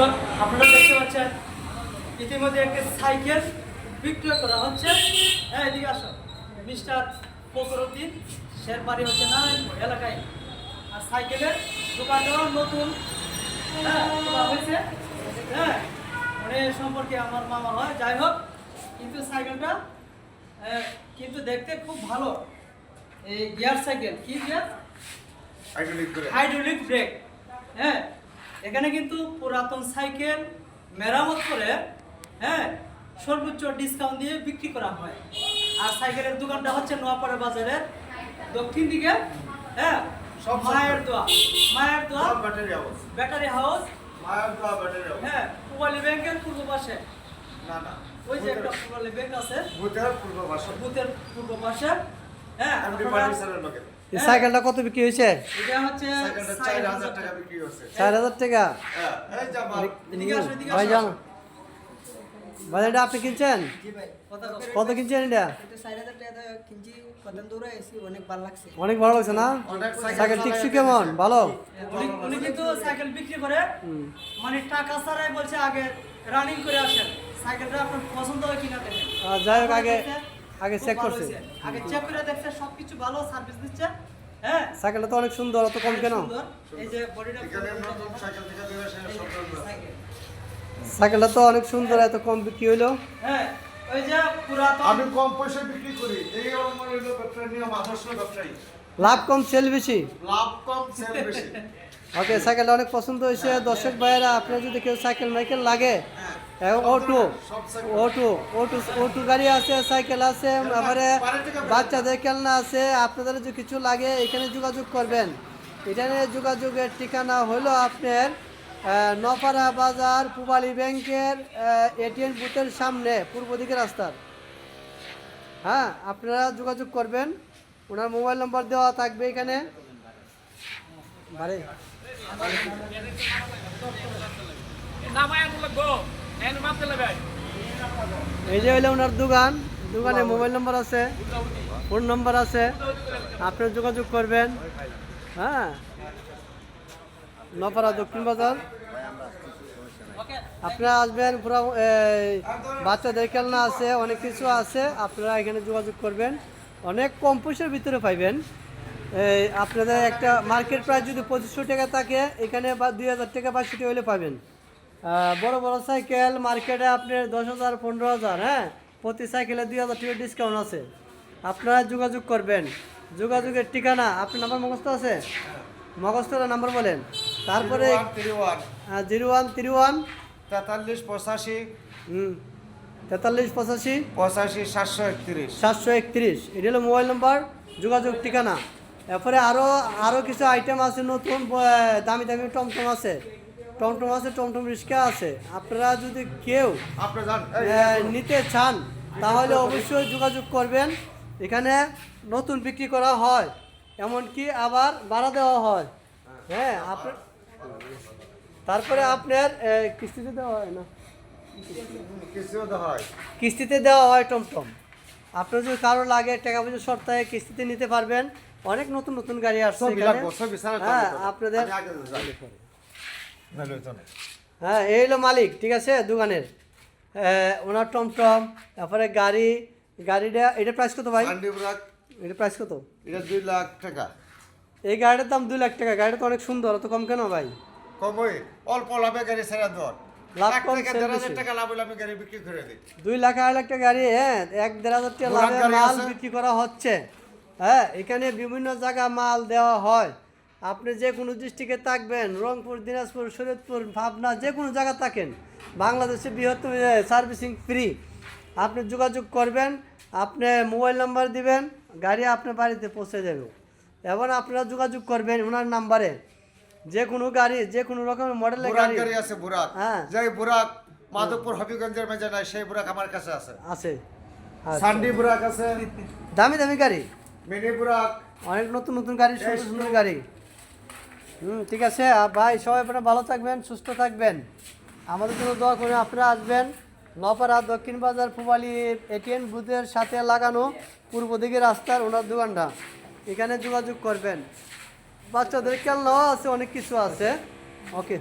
দর্শক আপনারা দেখতে পাচ্ছেন ইতিমধ্যে একটি সাইকেল বিক্রয় করা হচ্ছে। হ্যাঁ, এদিকে আসো। মিস্টার ফখরুদ্দিন শেরবাড়ি হচ্ছে নারায়ণপুর এলাকায়। আর সাইকেলের দোকানটাও নতুন খোলা হয়েছে। হ্যাঁ, মানে সম্পর্কে আমার মামা হয়, যাই হোক। কিন্তু সাইকেলটা কিন্তু দেখতে খুব ভালো। এই গিয়ার সাইকেল, কি গিয়ার? Hydraulic break. হ্যাঁ, এখানে কিন্তু পুরাতন সাইকেল মেরামত করে হ্যাঁ সর্বোচ্চ ডিসকাউন্ট দিয়ে বিক্রি করা হয়। আর সাইকেলের দোকানটা হচ্ছে নোয়াপাড়া বাজারের দক্ষিণ দিকে। হ্যাঁ, মায়ের দোয়া ব্যাটারি হাউস। হ্যাঁ, পুবালি ব্যাংকের পূর্ব পাশে। ওই যে একটা পুবালি ব্যাংক আছে বুথের পূর্ব পাশে। হ্যাঁ, এই সাইকেলটা কত বিক্রি হয়েছে? এটা হচ্ছে 4000 টাকা বিক্রি হচ্ছে। 4000 টাকা। হ্যাঁ, এই যে আমার এদিকে আসো, এদিকে ভাই আসো। যান ভাই, এটা আপনি কিনছেন? জি ভাই, কত কিনছেন এটা? এটা 4000 টাকা কিনছি। কতদিন দূরে এসে অনেক ভালো লাগছে। অনেক ভালো লাগছে না? অনেক সাইকেল টিকছি কেমন? ভালো? উনি কিন্তু সাইকেল বিক্রি করে মানে টাকা ছাড়াই বলছে আগে রানিং করে আসেন, সাইকেলটা আপনার পছন্দ হয় কিনা দেখেন। যাই হোক, আগে চেক করছে। আগে চেক করে দেখছে সবকিছু ভালো, সার্ভিস দিচ্ছে। হ্যাঁ, সাইকেলটা তো অনেক সুন্দর, অত কম কেন? সুন্দর। এই যে বডিটা এখানে নতুন সাইকেল থেকে দিলে সেটা সম্পূর্ণ সাইকেল। সাইকেলটা তো অনেক সুন্দর, এত কম বিক্রি হইলো। হ্যাঁ, ওই যে পুরাতন আমি কম পয়সা বিক্রি করি, এই আমার হলো ব্যবসার নিয়ম, আদর্শ ব্যবসায়ী। লাভ কম সেল বেশি। লাভ কম সেল বেশি। ওকে, সাইকেলটা অনেক পছন্দ হয়েছে। দর্শক ভাইয়েরা, আপনার যদি কেউ সাইকেল মাইকেল লাগে, ও টু গাড়ি আছে, সাইকেল আছে, তারপরে বাচ্চাদের খেলনা আছে, আপনাদের যদি কিছু লাগে এখানে যোগাযোগ করবেন। এখানে যোগাযোগের ঠিকানা হলো আপনার নপাড়া বাজার পুবালি ব্যাংকের এটিএম বুথের সামনে পূর্ব দিকের রাস্তার। হ্যাঁ, আপনারা যোগাযোগ করবেন। ওনার মোবাইল নম্বর দেওয়া থাকবে এখানে। এই যে হইলে ওনার দোকানে মোবাইল নম্বর আছে, ফোন নম্বর আছে, আপনারা যোগাযোগ করবেন। হ্যাঁ, নপাড়া দক্ষিণ বাজার। আপনারা আসবেন, পুরো বাচ্চাদের খেলনা আছে, অনেক কিছু আছে, আপনারা এখানে যোগাযোগ করবেন। অনেক কম পয়সার ভিতরে পাইবেন। আপনাদের একটা মার্কেট প্রাইস যদি 2500 টাকা থাকে, এখানে বা 2000 টাকা 2200 টাকা হলে পাবেন। বড় বড় সাইকেল মার্কেটে আপনার 10,000 15,000। হ্যাঁ, প্রতি সাইকেলে 2000 টাকা ডিসকাউন্ট আছে। আপনারা যোগাযোগ করবেন। যোগাযোগের ঠিকানা আপনার নাম্বার মুখস্থ আছে? মুখস্থ নাম্বার বলেন। তারপরে 0131 43 85 43 85 85 731। 731। এটা হলো মোবাইল নাম্বার, যোগাযোগ ঠিকানা। এরপরে আরও কিছু আইটেম আছে নতুন, দামি দামি টমটম আছে, টমটম রিক্সা আছে। আপনারা যদি কেউ নিতে চান তাহলে অবশ্যই যোগাযোগ করবেন। এখানে নতুন বিক্রি করা হয়, এমনকি আবার ভাড়া দেওয়া হয়। হ্যাঁ, তারপরে আপনার কিস্তিতে দেওয়া হয় না, কিস্তিতে দেওয়া হয় টমটম। আপনার যদি কারো লাগে, টাকা পয়সা সপ্তাহে কিস্তিতে নিতে পারবেন। অনেক নতুন নতুন গাড়ি আসছে এখানে। হ্যাঁ, আপনাদের হ্যাঁ, এই হলো মালিক, ঠিক আছে, দোকানের ওনার টমটম। তারপরে গাড়িটা এটা প্রাইস কত ভাই? এটা প্রাইস কত? এটা 2 লাখ টাকা। এই গাড়িটার দাম 2 লাখ টাকা। গাড়িটা তো অনেক সুন্দর, অত কম কেন ভাই? কম ওই অল্প লাভে গাড়ি ছেড়ে দর। লাভ লাখ কম টাকা সেল 1,500 বেশি। টাকা লাভ হলে আমি গাড়ি বিক্রি করে দিই। 2 লাখ 2.5 লাখ টাকা গাড়ি, হ্যাঁ, 1-1.5 টাকা বুরাক লাভে গাড়ি মাল আছে। বিক্রি করা হচ্ছে। হ্যাঁ, এখানে বিভিন্ন জায়গা মাল দেওয়া হয়। আপনি যে কোনো ডিস্ট্রিক্টে থাকবেন, রংপুর, দিনাজপুর, শরীয়তপুর, পাবনা, যে কোনো জায়গা থাকেন, বাংলাদেশে বৃহত্তম সার্ভিসিং ফ্রি। আপনি যোগাযোগ করবেন, আপনি মোবাইল নাম্বার দিবেন, গাড়ি আপনার বাড়িতে পৌঁছে যাবে। এবং আপনারা যোগাযোগ করবেন ওনার নাম্বারে। যে কোনো গাড়ি, যে কোনো রকমের মডেলের বুরাক গাড়ি গাড়ি আছে, বুরাক। হ্যাঁ। যে বুরাক মাধবপুর হবিগঞ্জের মাঝে নাই, সেই বুরাক আমার কাছে আছে। আছে। আচ্ছা। সান্ডি বুরাক আছে, দামি দামি গাড়ি, মিনি বুরাক। অনেক নতুন নতুন গাড়ি, সুন্দর সুন্দর গাড়ি। ঠিক আছে ভাই, সবাই আপনারা ভালো থাকবেন, সুস্থ থাকবেন। আমাদের জন্য দোয়া করে আপনারা আসবেন। নপাড়া দক্ষিণ বাজার পুবালি এটিএম বুথের সাথে লাগানো পূর্ব দিকে রাস্তার ওনার দোকানটা, এখানে যোগাযোগ করবেন। বাচ্চাদের খেলনাও আছে, অনেক কিছু আছে। ওকে।